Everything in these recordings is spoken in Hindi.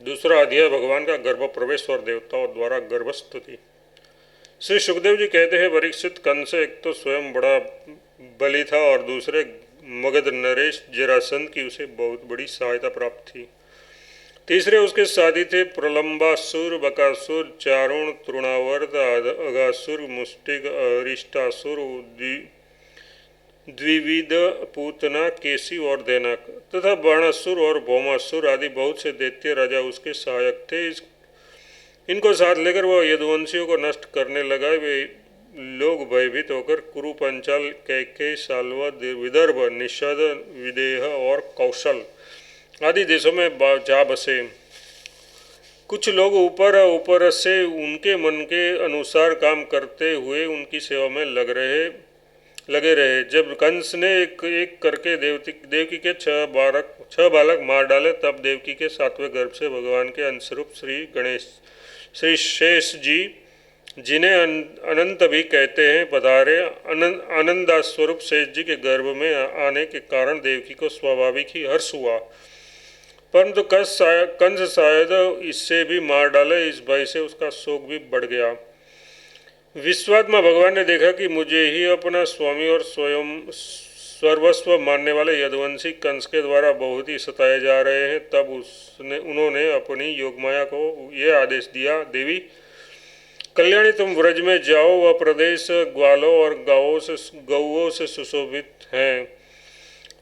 दूसरा अध्याय भगवान का गर्भ प्रवेश और देवताओं द्वारा गर्भस्तुति। श्री सुखदेव जी कहते हैं, परीक्षित, कंस एक तो स्वयं बड़ा बली था और दूसरे मगध नरेश जरासंध की उसे बहुत बड़ी सहायता प्राप्त थी। तीसरे उसके साथी थे प्रलंबासुर, बकासुर, चारुण, तृणावर्त, अगासुर, मुष्टिक, अरिष्टासुर, द्विविध, पूतना, केसी और देनक तथा बाणासुर और भौमासुर आदि बहुत से दैत्य राजा उसके सहायक थे। इनको साथ लेकर वह यदुवंशियों को नष्ट करने लगा। वे लोग भयभीत होकर कुरु, पंचाल, कैकेयी, साल्व, विदर्भ, निषद, विदेह और कौशल आदि देशों में जा बसे। कुछ लोग ऊपर से उनके मन के अनुसार काम करते हुए उनकी सेवा में लगे रहे। जब कंस ने एक एक करके देवकी के छह बालक मार डाले, तब देवकी के सातवें गर्भ से भगवान के अंशरूप श्री शेष जी, जिन्हें अनंत भी कहते हैं, पधारे। आनंदास्वरूप शेष जी के गर्भ में आने के कारण देवकी को स्वाभाविक ही हर्ष हुआ, परंतु कंस शायद इससे भी मार डाले, इस भय से उसका शोक भी बढ़ गया। विश्वात्मा भगवान ने देखा कि मुझे ही अपना स्वामी और स्वयं सर्वस्व मानने वाले यदुवंशी कंस के द्वारा बहुत ही सताए जा रहे हैं। तब उन्होंने अपनी योगमाया को यह आदेश दिया, देवी कल्याणी, तुम व्रज में जाओ। वह प्रदेश ग्वालों और गौओं से सुशोभित है।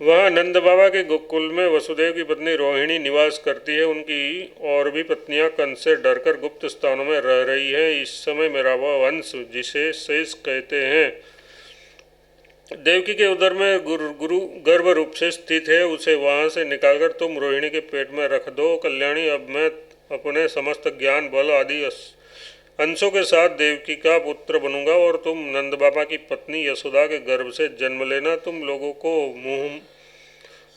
वहाँ नंद बाबा के गोकुल में वसुदेव की पत्नी रोहिणी निवास करती है। उनकी और भी पत्नियां कंस से डरकर गुप्त स्थानों में रह रही हैं। इस समय मेरा वह वंश, जिसे शेष कहते हैं, देवकी के उदर में गर्भ रूप से स्थित है। उसे वहाँ से निकालकर तुम रोहिणी के पेट में रख दो। कल्याणी, अब मैं अपने समस्त ज्ञान, बल आदि अंशों के साथ देवकी का पुत्र बनूंगा और तुम नंद बाबा की पत्नी यशोदा के गर्भ से जन्म लेना। तुम लोगों को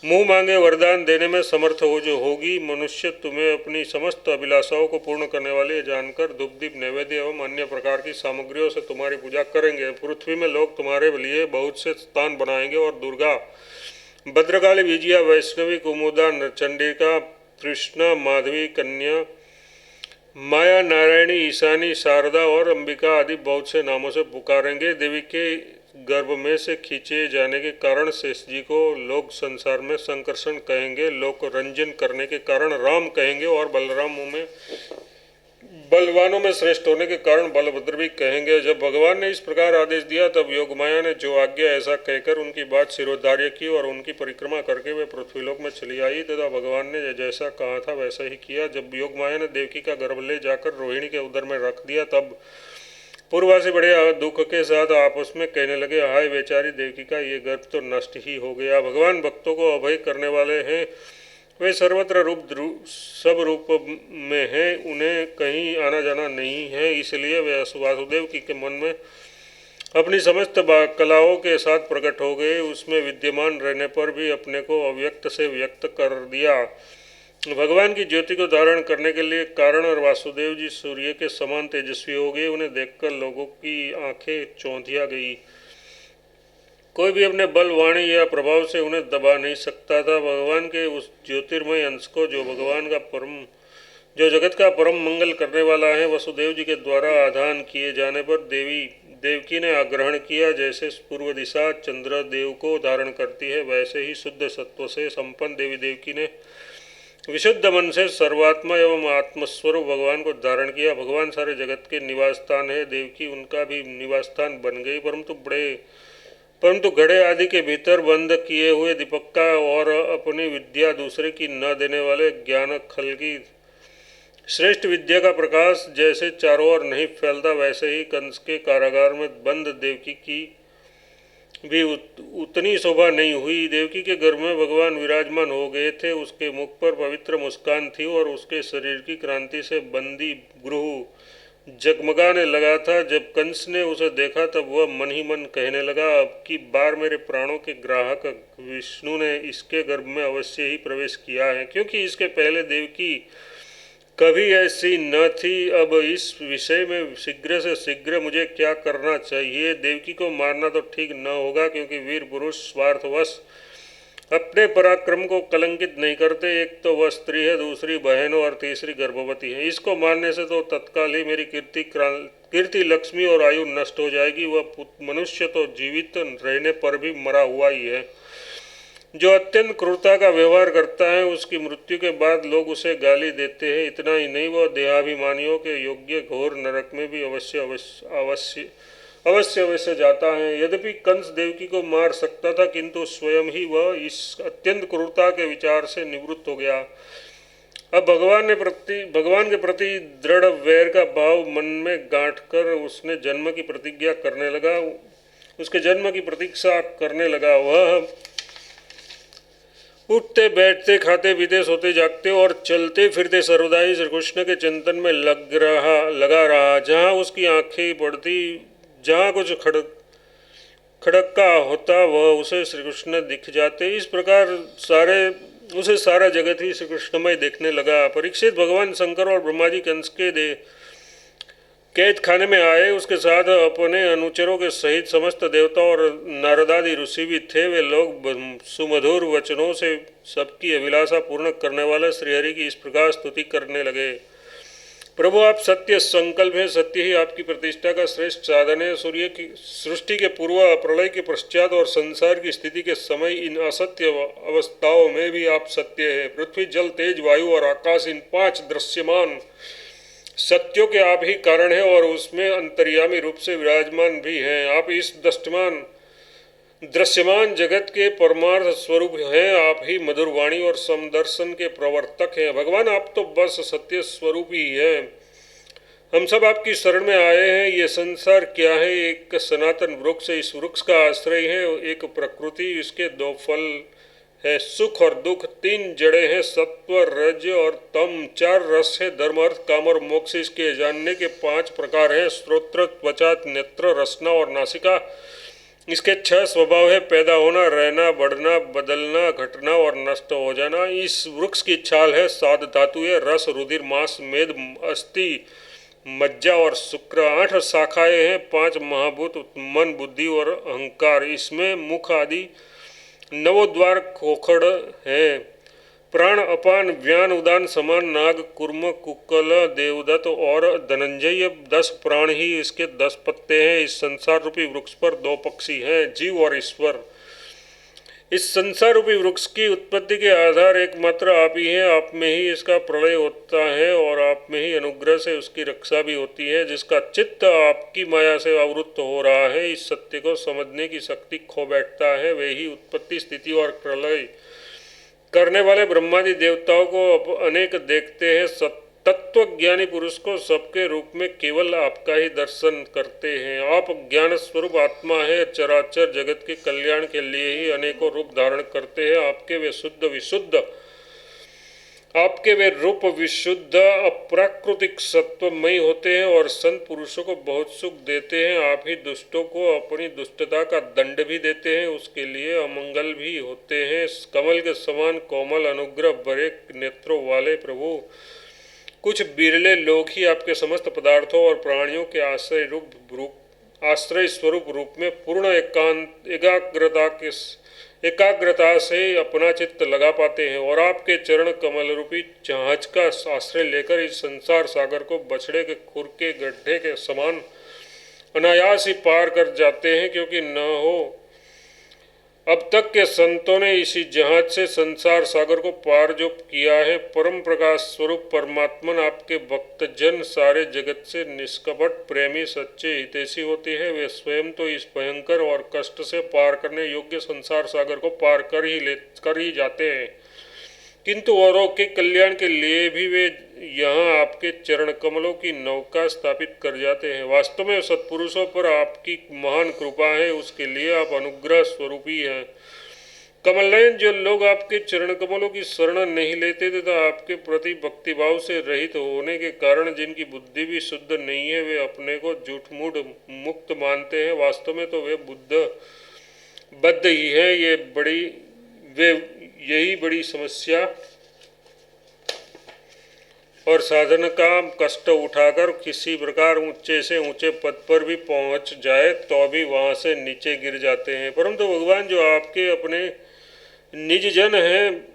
मुंह मांगे वरदान देने में समर्थ होगी। मनुष्य तुम्हें अपनी समस्त अभिलाषाओं को पूर्ण करने वाले जानकर धूप दीप नैवेद्य एवं अन्य प्रकार की सामग्रियों से तुम्हारी पूजा करेंगे। पृथ्वी में लोग तुम्हारे लिए बहुत से स्थान बनाएंगे और दुर्गा, भद्रकाली, विजया, वैष्णवी, कुमुदा, चंडिका, कृष्णा, माधवी, कन्या, माया, नारायणी, ईशानी, शारदा और अंबिका आदि बहुत से नामों से पुकारेंगे। देवी के गर्भ में से खींचे जाने के कारण शेष जी को लोग संसार में संकर्षण कहेंगे, लोक रंजन करने के कारण राम कहेंगे और बलवानों में श्रेष्ठ होने के कारण बलभद्र भी कहेंगे। जब भगवान ने इस प्रकार आदेश दिया, तब योगमाया ने जो आज्ञा ऐसा कहकर उनकी बात शिरोधार्य की और उनकी परिक्रमा करके वे पृथ्वीलोक में चली आई तथा भगवान ने जैसा कहा था वैसा ही किया। जब योगमाया ने देवकी का गर्भ ले जाकर रोहिणी के उदर में रख दिया, तब पूर्ववासी बड़े दुख के साथ आपस में कहने लगे, हाय बेचारी देवकी का ये गर्भ तो नष्ट ही हो गया। भगवान भक्तों को अभय करने वाले हैं। वे सर्वत्र सब रूप में हैं, उन्हें कहीं आना जाना नहीं है। इसलिए वे वासुदेव के मन में अपनी समस्त कलाओं के साथ प्रकट हो गए। उसमें विद्यमान रहने पर भी अपने को अव्यक्त से व्यक्त कर दिया। भगवान की ज्योति को धारण करने के लिए कारण और वासुदेव जी सूर्य के समान तेजस्वी हो गए। उन्हें देखकर लोगों की आंखें चौंधिया गई। कोई भी अपने बल, वाणी या प्रभाव से उन्हें दबा नहीं सकता था। भगवान के उस ज्योतिर्मय अंश को जो जगत का परम मंगल करने वाला है, वसुदेव जी के द्वारा आधान किए जाने पर देवकी ने आग्रहण किया। जैसे पूर्व दिशा चंद्र देव को धारण करती है, वैसे ही शुद्ध सत्व से संपन्न देवी देवकी ने विशुद्ध मन से सर्वात्मा एवं आत्मस्वरूप भगवान को धारण किया। भगवान सारे जगत के निवास स्थान है। देवकी उनका भी निवास स्थान बन गई, परंतु घड़े आदि के भीतर बंद किए हुए दीपक का और अपनी विद्या दूसरे की न देने वाले ज्ञान खल की श्रेष्ठ विद्या का प्रकाश जैसे चारों ओर नहीं फैलता, वैसे ही कंस के कारागार में बंद देवकी की भी उतनी शोभा नहीं हुई। देवकी के गर्भ में भगवान विराजमान हो गए थे। उसके मुख पर पवित्र मुस्कान थी और उसके शरीर की क्रांति से बंदी गृह जगमगाने लगा था। जब कंस ने उसे देखा, तब वह मन ही मन कहने लगा, अब की बार मेरे प्राणों के ग्राहक विष्णु ने इसके गर्भ में अवश्य ही प्रवेश किया है, क्योंकि इसके पहले देवकी कभी ऐसी न थी। अब इस विषय में शीघ्र से शीघ्र मुझे क्या करना चाहिए? देवकी को मारना तो ठीक न होगा, क्योंकि वीर पुरुष स्वार्थवश अपने पराक्रम को कलंकित नहीं करते। एक तो वह स्त्री है, दूसरी बहन और तीसरी गर्भवती है। इसको मानने से तो तत्काल ही मेरी कीर्ति लक्ष्मी और आयु नष्ट हो जाएगी। वह मनुष्य तो जीवित रहने पर भी मरा हुआ ही है। जो अत्यंत क्रूरता का व्यवहार करता है, उसकी मृत्यु के बाद लोग उसे गाली देते हैं। इतना ही नहीं, वह देहाभिमानियों के योग्य घोर नरक में भी अवश्य जाता है। यद्यपि कंस देवकी को मार सकता था, किंतु स्वयं ही वह इस अत्यंत क्रूरता के विचार से निवृत्त हो गया। अब भगवान के प्रति दृढ़ वैर का भाव मन में गांठकर उसने जन्म की प्रतिज्ञा करने लगा। उसके जन्म की प्रतीक्षा करने लगा। वह उठते बैठते, खाते पीते, सोते जागते और चलते फिरते सर्वदा ही श्री कृष्ण के चिंतन में लगा रहा। जहाँ उसकी आंखें पड़ती, जहाँ कुछ खड़का होता, वह उसे श्री कृष्ण दिख जाते। इस प्रकार उसे सारा जगत ही श्री कृष्णमय देखने लगा। परीक्षित, भगवान शंकर और ब्रह्मा जी कंस के कैद खाने में आए। उसके साथ अपने अनुचरों के सहित समस्त देवता और नारदादि ऋषि भी थे। वे लोग सुमधुर वचनों से सबकी अभिलाषा पूर्ण करने वाले श्रीहरि की इस प्रकार स्तुति करने लगे। प्रभु, आप सत्य संकल्प है, सत्य ही आपकी प्रतिष्ठा का श्रेष्ठ साधन है। सूर्य की सृष्टि के पूर्व, प्रलय के पश्चात और संसार की स्थिति के समय इन असत्य अवस्थाओं में भी आप सत्य है। पृथ्वी, जल, तेज, वायु और आकाश, इन 5 दृश्यमान सत्यों के आप ही कारण है और उसमें अंतर्यामी रूप से विराजमान भी हैं। आप इस दृश्यमान जगत के परमार्थ स्वरूप हैं। आप ही मधुर वाणी और समदर्शन के प्रवर्तक हैं। भगवान, आप तो बस सत्य स्वरूप ही है। हम सब आपकी शरण में आए हैं। ये संसार क्या है? एक सनातन वृक्ष, इस वृक्ष का आश्रय है एक प्रकृति, इसके 2 फल है, सुख और दुख। 3 जड़ें हैं, सत्व, रज और तम। 4 रस है, धर्म, अर्थ, काम और मोक्ष। इसके जानने के 5 प्रकार हैं, श्रोत्र, त्वचा, नेत्र, रसना और नासिका। इसके 6 स्वभाव है, पैदा होना, रहना, बढ़ना, बदलना, घटना और नष्ट हो जाना। इस वृक्ष की छाल है, 7 धातु है, रस, रुधिर, मांस, मेद, अस्थि, मज्जा और शुक्र। 8 शाखाएं हैं, 5 महाभूत, मन, बुद्धि और अहंकार। इसमें मुख आदि 9 द्वार खोखड़ है। प्राण, अपान, व्यान, उदान, समान, नाग, कुर्म, कुक्कल, देवदत्त और धनंजय, 10 प्राण ही इसके 10 पत्ते हैं। इस संसार रूपी वृक्ष पर 2 पक्षी हैं, जीव और ईश्वर। इस संसार रूपी वृक्ष की उत्पत्ति के आधार एकमात्र आप ही हैं। आप में ही इसका प्रलय होता है और आप में ही अनुग्रह से उसकी रक्षा भी होती है। जिसका चित्त आपकी माया से आवृत्त हो रहा है, इस सत्य को समझने की शक्ति खो बैठता है। वे ही उत्पत्ति, स्थिति और प्रलय करने वाले ब्रह्मादि देवताओं को अनेक देखते हैं। तत्वज्ञानी पुरुष को सबके रूप में केवल आपका ही दर्शन करते हैं। आप ज्ञान स्वरूप आत्मा है, चराचर जगत के कल्याण के लिए ही अनेकों रूप धारण करते हैं। आपके वे रूप विशुद्ध अप्राकृतिक सत्वमयी होते हैं और संत पुरुषों को बहुत सुख देते हैं। आप ही दुष्टों को अपनी दुष्टता का दंड भी देते हैं, उसके लिए अमंगल भी होते हैं। कमल के समान कोमल, अनुग्रह भरे नेत्रों वाले प्रभु, कुछ बिरले लोग ही आपके समस्त पदार्थों और प्राणियों के आश्रय स्वरूप रूप में पूर्ण एकाग्रता से अपना चित्त लगा पाते हैं और आपके चरण कमल रूपी जहाज का आश्रय लेकर इस संसार सागर को बछड़े के खुर के गड्ढे के समान अनायास ही पार कर जाते हैं। क्योंकि न हो अब तक के संतों ने इसी जहाज से संसार सागर को पार जो किया है, परम प्रकाश स्वरूप परमात्मन आपके भक्तजन सारे जगत से निष्कपट प्रेमी सच्चे हितैषी होते हैं। वे स्वयं तो इस भयंकर और कष्ट से पार करने योग्य संसार सागर को पार कर ही जाते हैं, किंतु औरों के कल्याण के लिए भी वे यहाँ आपके चरण कमलों की नौका स्थापित कर जाते हैं। वास्तव में सत्पुरुषों पर आपकी महान कृपा है, उसके लिए आप अनुग्रह स्वरूपी हैं। कमलनयन, जो लोग आपके चरण कमलों की शरण नहीं लेते तथा आपके प्रति भक्तिभाव से रहित होने के कारण जिनकी बुद्धि भी शुद्ध नहीं है, वे अपने को झूठ मूठ मुक्त मानते हैं। वास्तव में तो वे बद्ध ही है। यही बड़ी समस्या और साधन का कष्ट उठाकर किसी प्रकार ऊंचे से ऊंचे पद पर भी पहुंच जाए तो भी वहां से नीचे गिर जाते हैं। परंतु भगवान, जो आपके अपने निज जन हैं,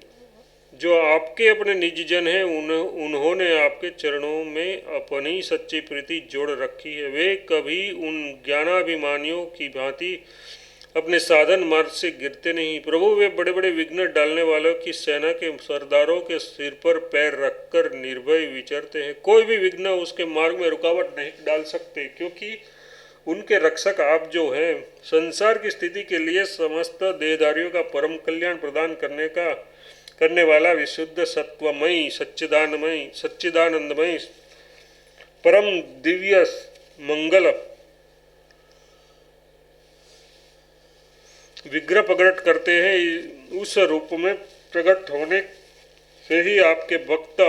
जो आपके अपने निज जन हैं, उन्होंने आपके चरणों में अपनी सच्ची प्रीति जोड़ रखी है। वे कभी उन ज्ञानाभिमानियों की भांति अपने साधन मार्ग से गिरते नहीं। प्रभु, वे बड़े बड़े विघ्न डालने वालों की सेना के सरदारों के सिर पर पैर रखकर निर्भय विचरते हैं। कोई भी विघ्न उसके मार्ग में रुकावट नहीं डाल सकते, क्योंकि उनके रक्षक आप जो हैं। संसार की स्थिति के लिए समस्त देहधारियों का परम कल्याण प्रदान करने वाला विशुद्ध सत्वमयी सच्चिदानंदमयी परम दिव्य मंगल विग्रह प्रकट करते हैं। उस रूप में प्रकट होने से ही आपके भक्त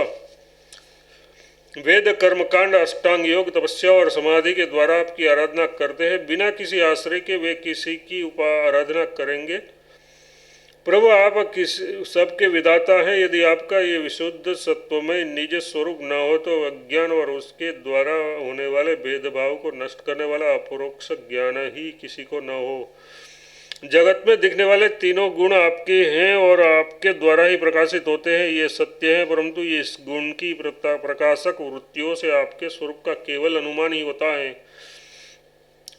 वेद कर्मकांड अष्टांग योग तपस्या और समाधि के द्वारा आपकी आराधना करते हैं। बिना किसी आश्रय के वे किसी की आराधना करेंगे। प्रभु, आप सबके विधाता हैं। यदि आपका ये विशुद्ध सत्वमय निज स्वरूप न हो तो अज्ञान और उसके द्वारा होने वाले भेदभाव को नष्ट करने वाला अपरोक्ष ज्ञान ही किसी को न हो। जगत में दिखने वाले तीनों गुण आपके हैं और आपके द्वारा ही प्रकाशित होते हैं, ये सत्य है। परंतु ये इस गुण की प्रकाशक वृत्तियों से आपके स्वरूप का केवल अनुमान ही होता है,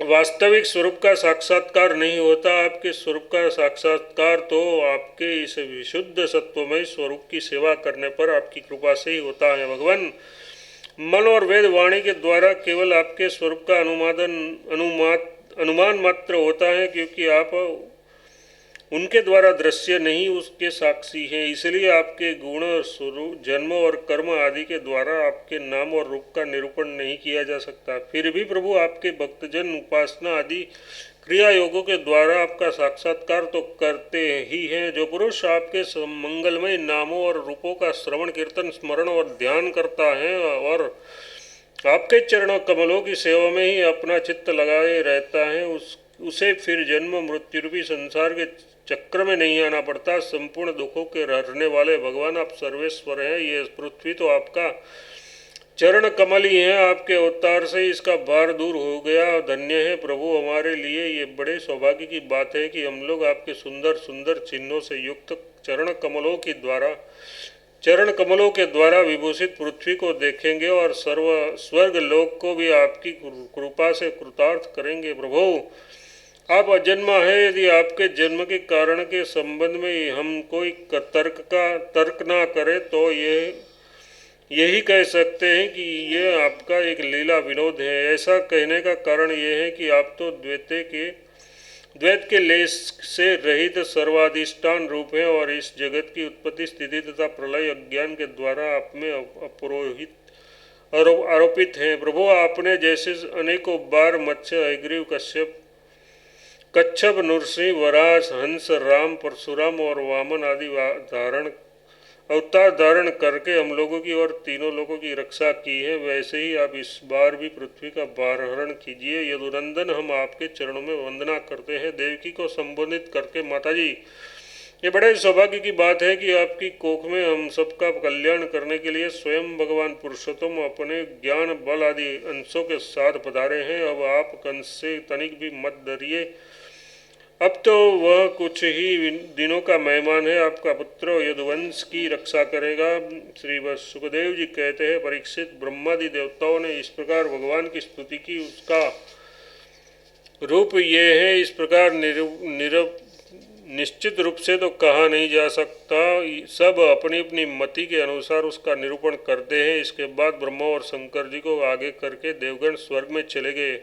वास्तविक स्वरूप का साक्षात्कार नहीं होता। आपके स्वरूप का साक्षात्कार तो आपके इस विशुद्ध सत्वमय स्वरूप की सेवा करने पर आपकी कृपा से ही होता है। भगवान, मन और वेद वाणी के द्वारा केवल आपके स्वरूप का अनुमान मात्र होता है, क्योंकि आप उनके द्वारा दृश्य नहीं, उसके साक्षी हैं। इसलिए आपके गुण, स्वरूप, जन्म और कर्म आदि के द्वारा आपके नाम और रूप का निरूपण नहीं किया जा सकता। फिर भी प्रभु, आपके भक्तजन उपासना आदि क्रिया योगों के द्वारा आपका साक्षात्कार तो करते ही हैं। जो पुरुष आपके मंगलमय नामों और रूपों का श्रवण, कीर्तन, स्मरण और ध्यान करता है और आपके चरणों कमलों की सेवा में ही अपना चित्त लगाए रहता है, उसे फिर जन्म मृत्यु रूपी संसार के चक्र में नहीं आना पड़ता। संपूर्ण दुखों के हरने वाले भगवान, आप सर्वेश्वर हैं। ये पृथ्वी तो आपका चरण कमल ही है। आपके अवतार से इसका भार दूर हो गया। धन्य है प्रभु, हमारे लिए ये बड़े सौभाग्य की बात है कि हम लोग आपके सुंदर सुंदर चिन्हों से युक्त चरण कमलों के द्वारा विभूषित पृथ्वी को देखेंगे और स्वर्ग लोक को भी आपकी कृपा से कृतार्थ करेंगे। प्रभु, आप अजन्मा है। यदि आपके जन्म के कारण के संबंध में हम कोई तर्क ना करें तो यही कह सकते हैं कि यह आपका एक लीला विनोद है। ऐसा कहने का कारण यह है कि आप तो द्वैत के लेस से रहित सर्वाधिष्ठान रूप है और इस जगत की उत्पत्ति, स्थिति तथा प्रलय अज्ञान के द्वारा आप में आरोपित हैं। प्रभु, आपने जैसे अनेकों बार मत्स्य, हयग्रीव, कच्छप, नृसिंह, वराह, हंस, राम, परशुराम और वामन आदि अवतार धारण करके हम लोगों की और तीनों लोगों की रक्षा की है, वैसे ही आप इस बार भी पृथ्वी का भारहरण कीजिए। यदुनंदन, हम आपके चरणों में वंदना करते हैं। देवकी को संबोधित करके, माताजी, ये बड़े सौभाग्य की बात है कि आपकी कोख में हम सबका कल्याण करने के लिए स्वयं भगवान पुरुषोत्तम अपने ज्ञान बल आदि अंशों के साथ पधारे हैं। अब आप कंस से तनिक भी मत डरिए। अब तो वह कुछ ही दिनों का मेहमान है। आपका पुत्र यदुवंश की रक्षा करेगा। श्री सुखदेव जी कहते हैं, परीक्षित, ब्रह्मादि देवताओं ने इस प्रकार भगवान की स्तुति की। उसका रूप ये है, इस प्रकार निश्चित रूप से तो कहा नहीं जा सकता। सब अपनी अपनी मति के अनुसार उसका निरूपण करते हैं। इसके बाद ब्रह्मा और शंकर जी को आगे करके देवगण स्वर्ग में चले गए।